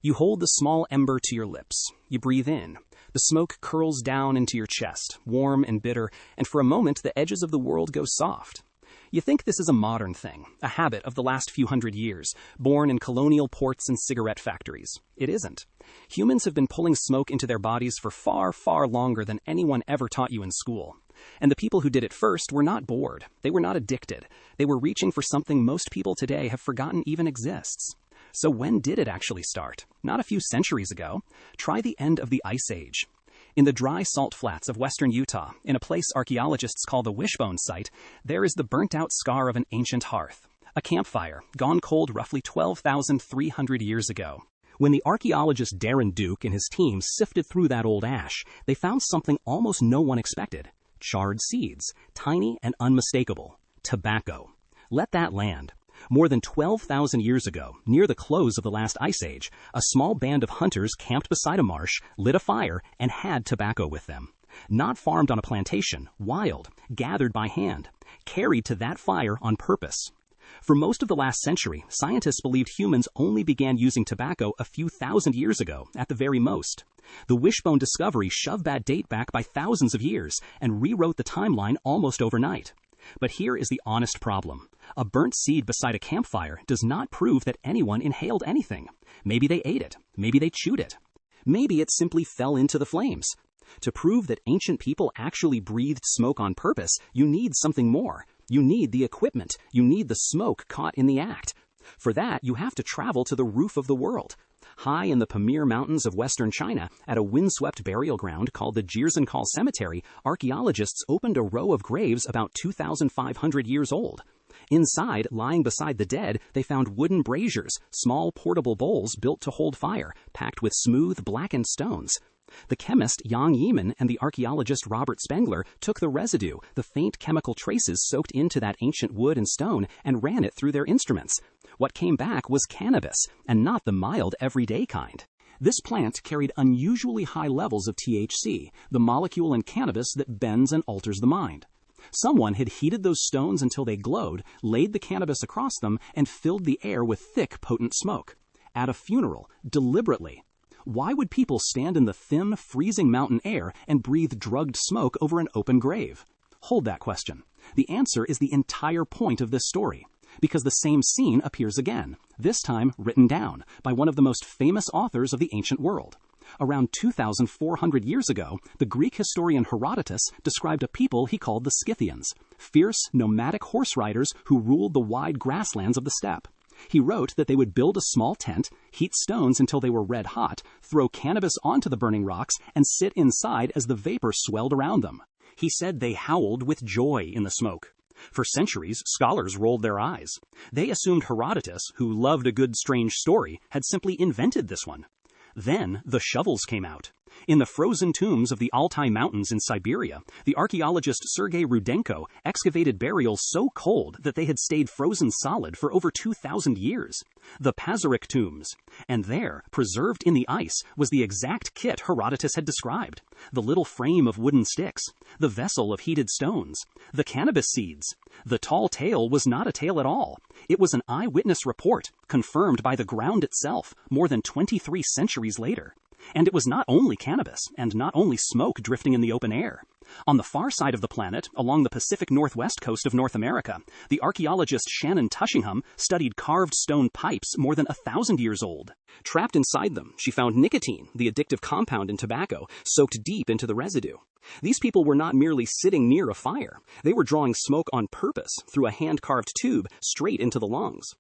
You hold the small ember to your lips. You breathe in. The smoke curls down into your chest, warm and bitter, and for a moment the edges of the world go soft. You think this is a modern thing, a habit of the last few hundred years, born in colonial ports and cigarette factories. It isn't. Humans have been pulling smoke into their bodies for far, far longer than anyone ever taught you in school. And the people who did it first were not bored. They were not addicted. They were reaching for something most people today have forgotten even exists. So when did it actually start? Not a few centuries ago. Try the end of the Ice Age. In the dry salt flats of western Utah, in a place archaeologists call the Wishbone Site, there is the burnt-out scar of an ancient hearth, a campfire, gone cold roughly 12,300 years ago. When the archaeologist Darren Duke and his team sifted through that old ash, they found something almost no one expected. Charred seeds, tiny and unmistakable. Tobacco. Let that land. More than 12,000 years ago, near the close of the last ice age, a small band of hunters camped beside a marsh, lit a fire, and had tobacco with them. Not farmed on a plantation, wild, gathered by hand, carried to that fire on purpose. For most of the last century, scientists believed humans only began using tobacco a few thousand years ago, at the very most. The Wishbone discovery shoved that date back by thousands of years and rewrote the timeline almost overnight. But here is the honest problem. A burnt seed beside a campfire does not prove that anyone inhaled anything. Maybe they ate it. Maybe they chewed it. Maybe it simply fell into the flames. To prove that ancient people actually breathed smoke on purpose, you need something more. You need the equipment. You need the smoke caught in the act. For that, you have to travel to the roof of the world. High in the Pamir Mountains of western China, at a windswept burial ground called the Jirzenkal Cemetery, archaeologists opened a row of graves about 2,500 years old. Inside, lying beside the dead, they found wooden braziers, small portable bowls built to hold fire, packed with smooth, blackened stones. The chemist Yang Yeman and the archaeologist Robert Spengler took the residue, the faint chemical traces soaked into that ancient wood and stone, and ran it through their instruments. What came back was cannabis, and not the mild, everyday kind. This plant carried unusually high levels of THC, the molecule in cannabis that bends and alters the mind. Someone had heated those stones until they glowed, laid the cannabis across them, and filled the air with thick, potent smoke. At a funeral, deliberately. Why would people stand in the thin, freezing mountain air and breathe drugged smoke over an open grave? Hold that question. The answer is the entire point of this story. Because the same scene appears again, this time written down by one of the most famous authors of the ancient world. Around 2,400 years ago, the Greek historian Herodotus described a people he called the Scythians, fierce, nomadic horse riders who ruled the wide grasslands of the steppe. He wrote that they would build a small tent, heat stones until they were red hot, throw cannabis onto the burning rocks, and sit inside as the vapor swelled around them. He said they howled with joy in the smoke. For centuries, scholars rolled their eyes. They assumed Herodotus, who loved a good strange story, had simply invented this one. Then the shovels came out. In the frozen tombs of the Altai Mountains in Siberia, the archaeologist Sergei Rudenko excavated burials so cold that they had stayed frozen solid for over 2,000 years. The Pazyryk tombs. And there, preserved in the ice, was the exact kit Herodotus had described. The little frame of wooden sticks, the vessel of heated stones, the cannabis seeds. The tall tale was not a tale at all. It was an eyewitness report, confirmed by the ground itself, more than 23 centuries later. And it was not only cannabis, and not only smoke drifting in the open air. On the far side of the planet, along the Pacific Northwest coast of North America, the archaeologist Shannon Tushingham studied carved stone pipes more than 1,000 years old. Trapped inside them, she found nicotine, the addictive compound in tobacco, soaked deep into the residue. These people were not merely sitting near a fire. They were drawing smoke on purpose through a hand-carved tube straight into the lungs.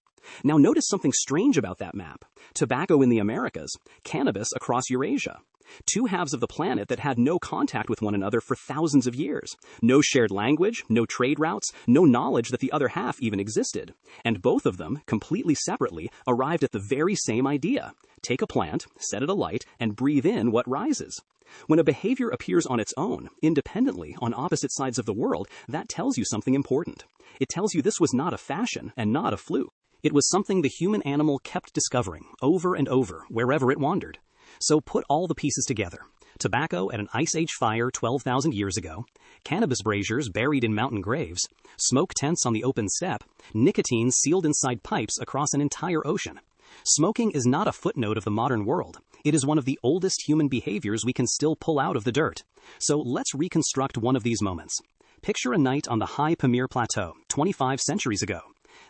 Now notice something strange about that map. Tobacco in the Americas, cannabis across Eurasia. Two halves of the planet that had no contact with one another for thousands of years. No shared language, no trade routes, no knowledge that the other half even existed. And both of them, completely separately, arrived at the very same idea. Take a plant, set it alight, and breathe in what rises. When a behavior appears on its own, independently, on opposite sides of the world, that tells you something important. It tells you this was not a fashion and not a fluke. It was something the human animal kept discovering, over and over, wherever it wandered. So put all the pieces together. Tobacco at an Ice Age fire 12,000 years ago, cannabis braziers buried in mountain graves, smoke tents on the open steppe, nicotine sealed inside pipes across an entire ocean. Smoking is not a footnote of the modern world. It is one of the oldest human behaviors we can still pull out of the dirt. So let's reconstruct one of these moments. Picture a night on the high Pamir Plateau, 25 centuries ago.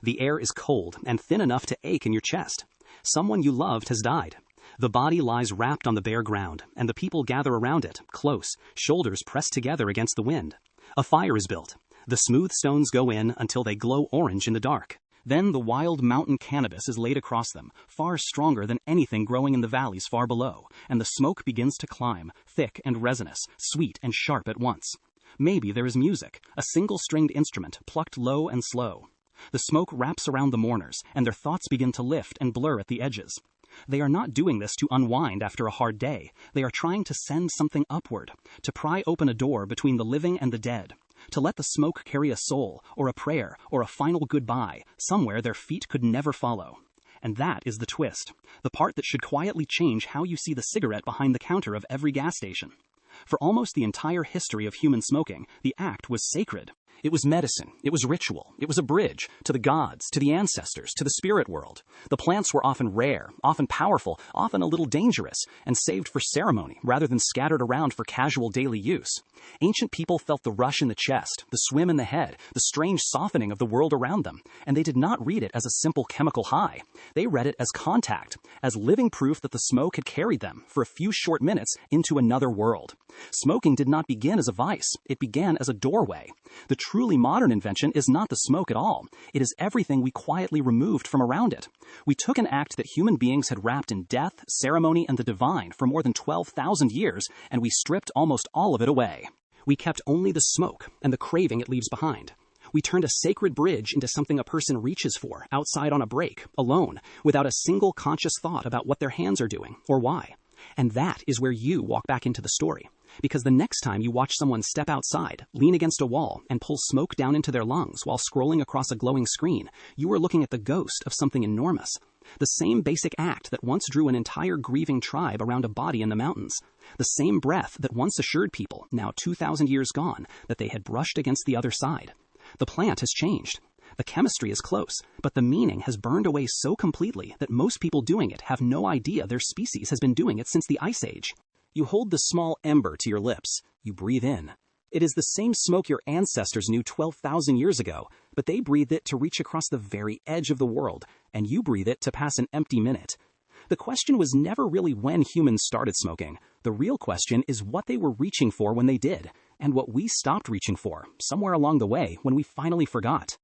The air is cold and thin enough to ache in your chest. Someone you loved has died. The body lies wrapped on the bare ground, and the people gather around it, close, shoulders pressed together against the wind. A fire is built. The smooth stones go in until they glow orange in the dark. Then the wild mountain cannabis is laid across them, far stronger than anything growing in the valleys far below, and the smoke begins to climb, thick and resinous, sweet and sharp at once. Maybe there is music, a single-stringed instrument, plucked low and slow. The smoke wraps around the mourners, and their thoughts begin to lift and blur at the edges. They are not doing this to unwind after a hard day. They are trying to send something upward, to pry open a door between the living and the dead, to let the smoke carry a soul, or a prayer, or a final goodbye, somewhere their feet could never follow. And that is the twist, the part that should quietly change how you see the cigarette behind the counter of every gas station. For almost the entire history of human smoking, the act was sacred. It was medicine, it was ritual, it was a bridge to the gods, to the ancestors, to the spirit world. The plants were often rare, often powerful, often a little dangerous, and saved for ceremony rather than scattered around for casual daily use. Ancient people felt the rush in the chest, the swim in the head, the strange softening of the world around them, and they did not read it as a simple chemical high. They read it as contact, as living proof that the smoke had carried them, for a few short minutes, into another world. Smoking did not begin as a vice, it began as a doorway. The truly modern invention is not the smoke at all. It is everything we quietly removed from around it. We took an act that human beings had wrapped in death, ceremony, and the divine for more than 12,000 years, and we stripped almost all of it away. We kept only the smoke and the craving it leaves behind. We turned a sacred bridge into something a person reaches for, outside on a break, alone, without a single conscious thought about what their hands are doing, or why. And that is where you walk back into the story. Because the next time you watch someone step outside, lean against a wall, and pull smoke down into their lungs while scrolling across a glowing screen, you are looking at the ghost of something enormous. The same basic act that once drew an entire grieving tribe around a body in the mountains. The same breath that once assured people, now 2,000 years gone, that they had brushed against the other side. The plant has changed. The chemistry is close, but the meaning has burned away so completely that most people doing it have no idea their species has been doing it since the Ice Age. You hold the small ember to your lips. You breathe in. It is the same smoke your ancestors knew 12,000 years ago, but they breathed it to reach across the very edge of the world, and you breathe it to pass an empty minute. The question was never really when humans started smoking. The real question is what they were reaching for when they did, and what we stopped reaching for, somewhere along the way when we finally forgot.